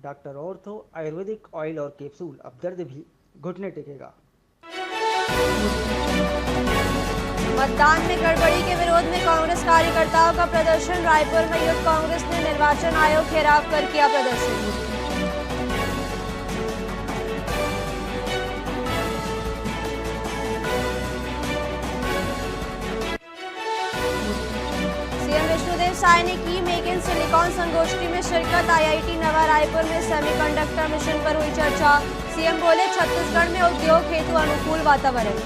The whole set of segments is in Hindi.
डॉक्टर ऑर्थो आयुर्वेदिक ऑयल और कैप्सूल, अब दर्द भी घुटने टेकेगा। मतदान में गड़बड़ी के विरोध में कांग्रेस कार्यकर्ताओं का प्रदर्शन। रायपुर में यूथ कांग्रेस ने निर्वाचन आयोग घेराव कर किया प्रदर्शन। सीएम विष्णुदेव साय ने की मेक इन सिलिकॉन संगोष्ठी में शिरकत। आईआईटी नवा रायपुर में सेमीकंडक्टर मिशन पर हुई चर्चा। सीएम बोले, छत्तीसगढ़ में उद्योग हेतु अनुकूल वातावरण।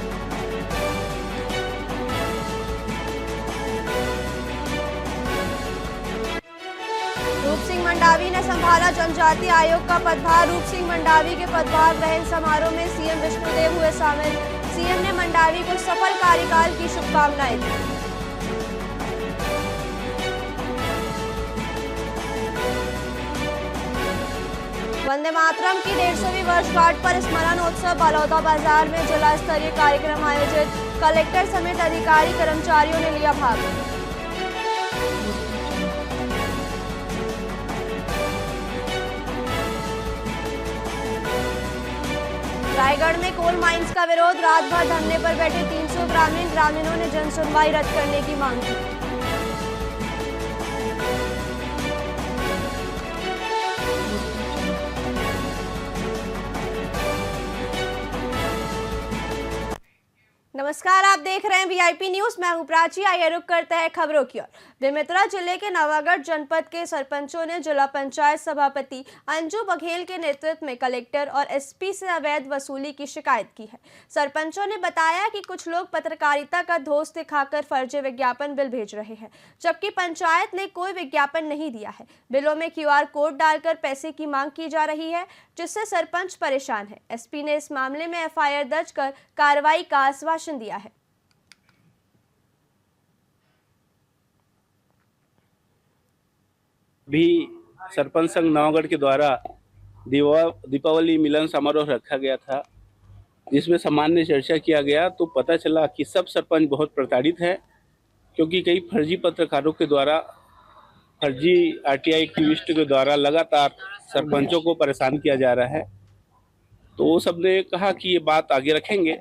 रूप सिंह मंडावी ने संभाला जनजातीय आयोग का पदभार। रूप सिंह मंडावी के पदभार ग्रहण समारोह में सीएम विष्णुदेव हुए शामिल। सीएम ने मंडावी को सफल कार्यकाल की शुभकामनाएं दी। वंदे मातरम की 150वीं वर्षगांठ पर स्मरणोत्सव। बलौदा बाजार में जिला स्तरीय कार्यक्रम आयोजित। कलेक्टर समेत अधिकारी कर्मचारियों ने लिया भाग। रायगढ़ में कोल माइंस का विरोध। रात भर धरने पर बैठे 300 ग्रामीणों ने जन सुनवाई रद्द करने की मांग की। नमस्कार, आप देख रहे हैं वीआईपी न्यूज। मैं हूं प्राची। आइए रुक करते हैं खबरों की ओर। बेमेतरा जिले के नवागढ़ जनपद के सरपंचों ने जिला पंचायत सभापति अंजू बघेल के नेतृत्व में कलेक्टर और एसपी से अवैध वसूली की शिकायत की है। सरपंचों ने बताया कि कुछ लोग पत्रकारिता का धोस दिखाकर फर्जी विज्ञापन बिल भेज रहे हैं, जबकि पंचायत ने कोई विज्ञापन नहीं दिया है। बिलों में QR कोड डालकर पैसे की मांग की जा रही है, जिससे सरपंच परेशान है। एसपी ने इस मामले में FIR दर्ज कर कार्रवाई का आश्वासन दिया है। भी सरपंच संघ नवागढ़ के द्वारा दीपावली मिलन समारोह रखा गया था, जिसमें सामान्य चर्चा किया गया तो पता चला कि सब सरपंच बहुत प्रताड़ित हैं, क्योंकि कई फर्जी पत्रकारों के द्वारा, फर्जी RTI एक्टिविस्ट के द्वारा लगातार सरपंचों को परेशान किया जा रहा है। तो वो सब ने कहा कि ये बात आगे रखेंगे।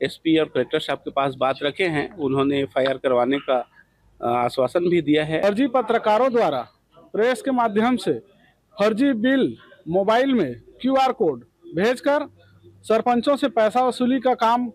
एसपी और कलेक्टर साहब के पास बात रखे हैं, उन्होंने FIR करवाने का आश्वासन भी दिया है। फर्जी पत्रकारों द्वारा प्रेस के माध्यम से फर्जी बिल मोबाइल में QR कोड भेजकर सरपंचों से पैसा वसूली का काम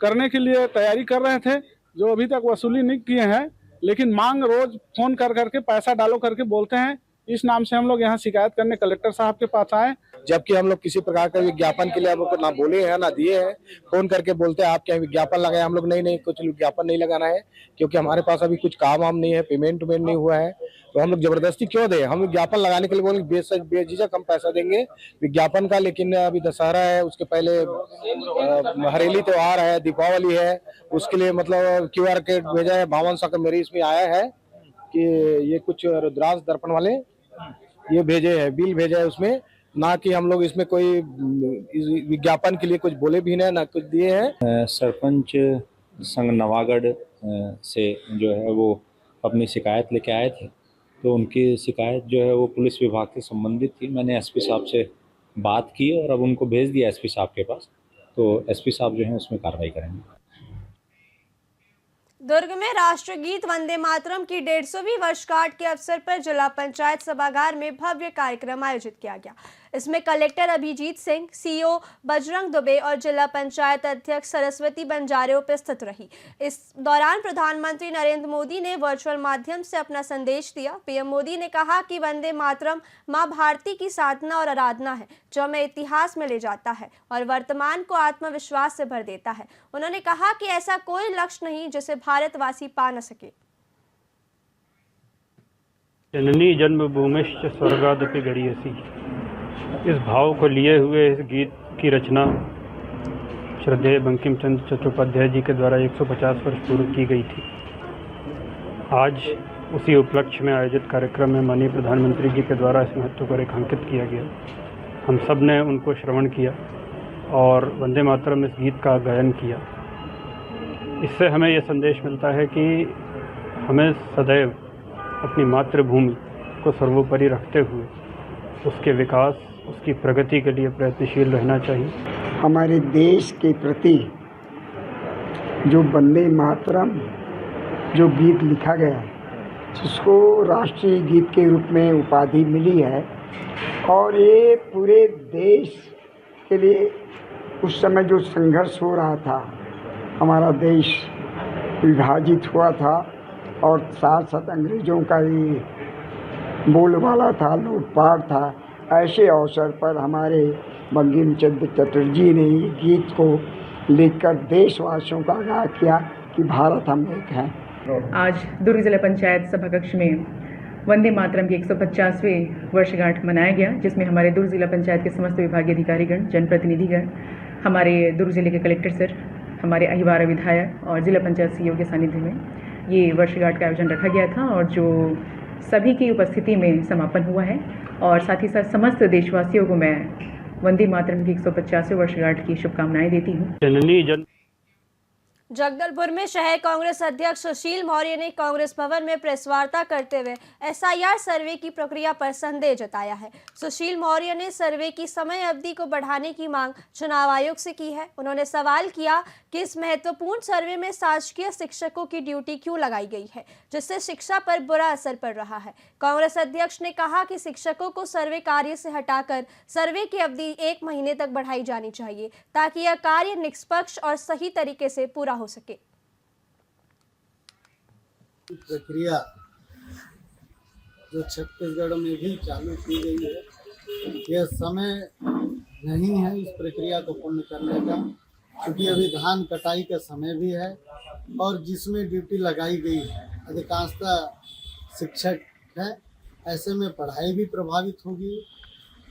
करने के लिए तैयारी कर रहे थे, जो अभी तक वसूली नहीं किए हैं, लेकिन मांग रोज फोन कर करके पैसा डालो करके बोलते हैं। इस नाम से हम लोग यहाँ शिकायत करने कलेक्टर साहब के पास आए, जबकि हम लोग किसी प्रकार का विज्ञापन के लिए हम लोग ना बोले हैं ना दिए हैं। फोन करके बोलते हैं आप क्या विज्ञापन लगाए, हम लोग नहीं कुछ विज्ञापन नहीं लगाना है, क्योंकि हमारे पास अभी कुछ काम वाम नहीं है, पेमेंट नहीं हुआ है, तो हम लोग जबरदस्ती क्यों दें। हम विज्ञापन लगाने के लिए बोले बेझिझक हम पैसा देंगे विज्ञापन का, लेकिन अभी दशहरा है, उसके पहले हरेली त्योहार है, दीपावली है, उसके लिए मतलब QR कोड भेजा है। 5200 का मेरे इसमें आया है कि ये कुछ रुद्राक्ष दर्पण वाले ये भेजे है, बिल भेजा है उसमें, ना कि हम लोग इसमें कोई विज्ञापन के लिए कुछ बोले भी नहीं, ना कुछ दिए हैं। सरपंच संघ नवागढ़ से जो है वो अपनी शिकायत लेके आए थे, तो उनकी शिकायत जो है वो पुलिस विभाग से संबंधित थी। मैंने एसपी साहब से बात की और अब उनको भेज दिया एसपी साहब के पास, तो एसपी साहब जो है उसमें कार्रवाई करेंगे। दुर्ग में राष्ट्रगीत वंदे मातरम की 150वीं वर्षगांठ के अवसर पर जिला पंचायत सभागार में भव्य कार्यक्रम आयोजित किया गया। इसमें कलेक्टर अभिजीत सिंह, CO बजरंग दुबे और जिला पंचायत अध्यक्ष सरस्वती बंजारे उपस्थित रही। इस दौरान प्रधानमंत्री नरेंद्र मोदी ने वर्चुअल माध्यम से अपना संदेश दिया। पीएम मोदी ने कहा कि वंदे मातरम मां भारती की साधना और आराधना है, जो हमें इतिहास में ले जाता है और वर्तमान को आत्मविश्वास से भर देता है। उन्होंने कहा कि ऐसा कोई लक्ष्य नहीं जिसे भारतवासी पा न सके। जननी जन्मभूमिश्च स्वर्गादपि गरीयसी, इस भाव को लिए हुए इस गीत की रचना श्रद्धेय बंकिम चंद्र चट्टोपाध्याय जी के द्वारा 150 वर्ष पूर्व की गई थी। आज उसी उपलक्ष्य में आयोजित कार्यक्रम में माननीय प्रधानमंत्री जी के द्वारा इस महत्व को रेखांकित किया गया। हम सब ने उनको श्रवण किया और वंदे मातरम इस गीत का गायन किया। इससे हमें यह संदेश मिलता है कि हमें सदैव अपनी मातृभूमि को सर्वोपरि रखते हुए उसके विकास, उसकी प्रगति के लिए प्रयत्नशील रहना चाहिए। हमारे देश के प्रति जो वंदे मातरम जो गीत लिखा गया है, जिसको राष्ट्रीय गीत के रूप में उपाधि मिली है, और ये पूरे देश के लिए उस समय जो संघर्ष हो रहा था, हमारा देश विभाजित हुआ था और साथ साथ अंग्रेज़ों का भी बोलबाला था, लूटपाट था, ऐसे अवसर पर हमारे बंकिम चंद्र चटर्जी ने गीत को लिखकर देशवासियों का आगाह किया कि भारत हम एक हैं। आज दुर्ग जिला पंचायत सभाकक्ष में वंदे मातरम की 150वें वर्षगांठ मनाया गया, जिसमें हमारे दुर्ग जिला पंचायत के समस्त विभागीय अधिकारीगण, जनप्रतिनिधिगण, हमारे दुर्ग जिले के कलेक्टर सर, हमारे अहिवारा विधायक और जिला पंचायत सीईओ के सानिध्य में ये वर्षगांठ का आयोजन रखा गया था, और जो सभी की उपस्थिति में समापन हुआ है। और साथ ही साथ समस्त देशवासियों को मैं वंदे मातरम की 150वें वर्षगांठ की शुभकामनाएं देती हूँ। जननी जन जगदलपुर में शहर कांग्रेस अध्यक्ष सुशील मौर्य ने कांग्रेस भवन में प्रेस वार्ता करते हुए एसआईआर सर्वे की प्रक्रिया पर संदेह जताया है। सुशील मौर्य ने सर्वे की समय अवधि को बढ़ाने की मांग चुनाव आयोग से की है। उन्होंने सवाल किया कि इस महत्वपूर्ण सर्वे में शासकीय शिक्षकों की ड्यूटी क्यों लगाई गई है, जिससे शिक्षा पर बुरा असर पड़ रहा है। कांग्रेस अध्यक्ष ने कहा कि शिक्षकों को सर्वे कार्य से हटाकर सर्वे की अवधि 1 महीने तक बढ़ाई जानी चाहिए, ताकि यह कार्य निष्पक्ष और सही तरीके से पूरा हो सके। प्रक्रिया जो छत्तीसगढ़ में भी चालू की गई है, यह समय नहीं है इस प्रक्रिया को पूर्ण करने का, क्योंकि अभी धान कटाई का समय भी है और जिसमें ड्यूटी लगाई गई है अधिकांशतः शिक्षक है। ऐसे में पढ़ाई भी प्रभावित होगी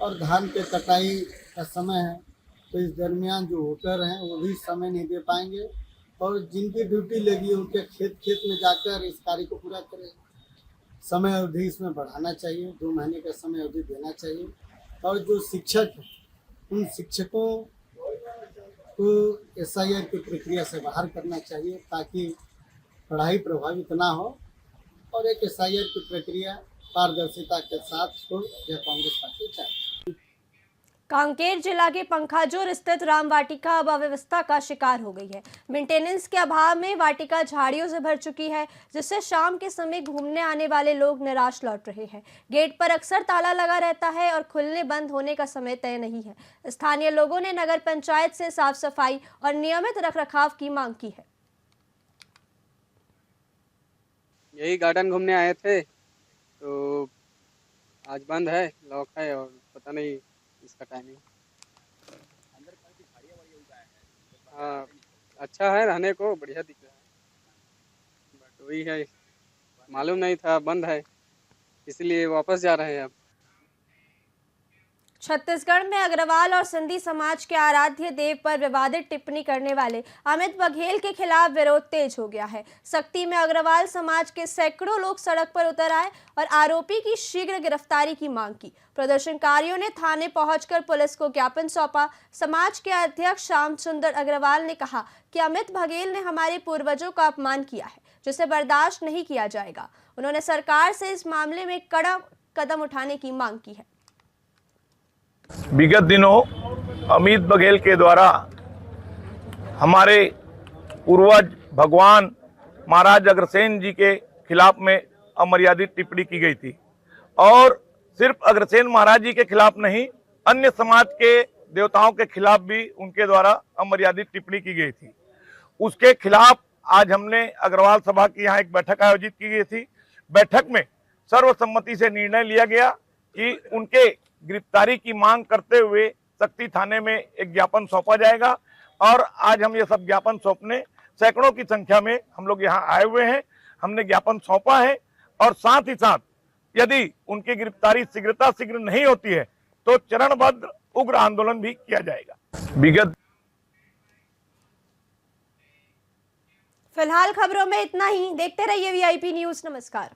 और धान के कटाई का समय है, तो इस दरमियान जो वोटर हैं वो भी समय नहीं दे पाएंगे, और जिनकी ड्यूटी लगी उनके खेत में जाकर इस कार्य को पूरा करें। समय अवधि इसमें बढ़ाना चाहिए, 2 महीने का समय अवधि देना चाहिए, और जो शिक्षक हैं उन शिक्षकों को एसआईआर की प्रक्रिया से बाहर करना चाहिए, ताकि पढ़ाई प्रभावित ना हो और एक एसआईआर की प्रक्रिया पारदर्शिता के साथ हो, यह कांग्रेस पार्टी चाहती है। कांकेर जिला के पंखाजोर स्थित राम वाटिका अब अव्यवस्था का शिकार हो गई है। मेंटेनेंस के अभाव में वाटिका झाड़ियों से भर चुकी है, जिससे शाम के समय घूमने आने वाले लोग निराश लौट रहे हैं। गेट पर अक्सर ताला लगा रहता है और खुलने बंद होने का समय तय नहीं है। स्थानीय लोगों ने नगर पंचायत से साफ सफाई और नियमित रखरखाव की मांग की है। यही गार्डन घूमने आए थे, तो आज बंद है, लॉक है और पता नहीं इसका टाइमिंग। हाँ, अच्छा है, रहने को बढ़िया दिख रहा है, बट वही है, मालूम नहीं था बंद है, इसलिए वापस जा रहे हैं अब। छत्तीसगढ़ में अग्रवाल और सिंधी समाज के आराध्य देव पर विवादित टिप्पणी करने वाले अमित बघेल के खिलाफ विरोध तेज हो गया है। सख्ती में अग्रवाल समाज के सैकड़ों लोग सड़क पर उतर आए और आरोपी की शीघ्र गिरफ्तारी की मांग की। प्रदर्शनकारियों ने थाने पहुंचकर पुलिस को ज्ञापन सौंपा। समाज के अध्यक्ष श्याम सुंदर अग्रवाल ने कहा कि अमित बघेल ने हमारे पूर्वजों का अपमान किया है, जिसे बर्दाश्त नहीं किया जाएगा। उन्होंने सरकार से इस मामले में कड़ा कदम उठाने की मांग की है। विगत दिनों अमित बघेल के द्वारा हमारे पूर्वज भगवान महाराज अग्रसेन जी के खिलाफ में अमर्यादित टिप्पणी की गई थी, और सिर्फ अग्रसेन महाराज जी के खिलाफ नहीं, अन्य समाज के देवताओं के खिलाफ भी उनके द्वारा अमर्यादित टिप्पणी की गई थी। उसके खिलाफ आज हमने अग्रवाल सभा की यहाँ एक बैठक आयोजित की गई थी। बैठक में सर्वसम्मति से निर्णय लिया गया कि उनके गिरफ्तारी की मांग करते हुए सख्ती थाने में एक ज्ञापन सौंपा जाएगा, और आज हम ये सब ज्ञापन सौंपने सैकड़ों की संख्या में हम लोग यहाँ आए हुए हैं। हमने ज्ञापन सौंपा है, और साथ ही साथ यदि उनकी गिरफ्तारी शीघ्र नहीं होती है तो चरणबद्ध उग्र आंदोलन भी किया जाएगा। विगत फिलहाल खबरों में इतना ही। देखते रहिए VIP न्यूज़। नमस्कार।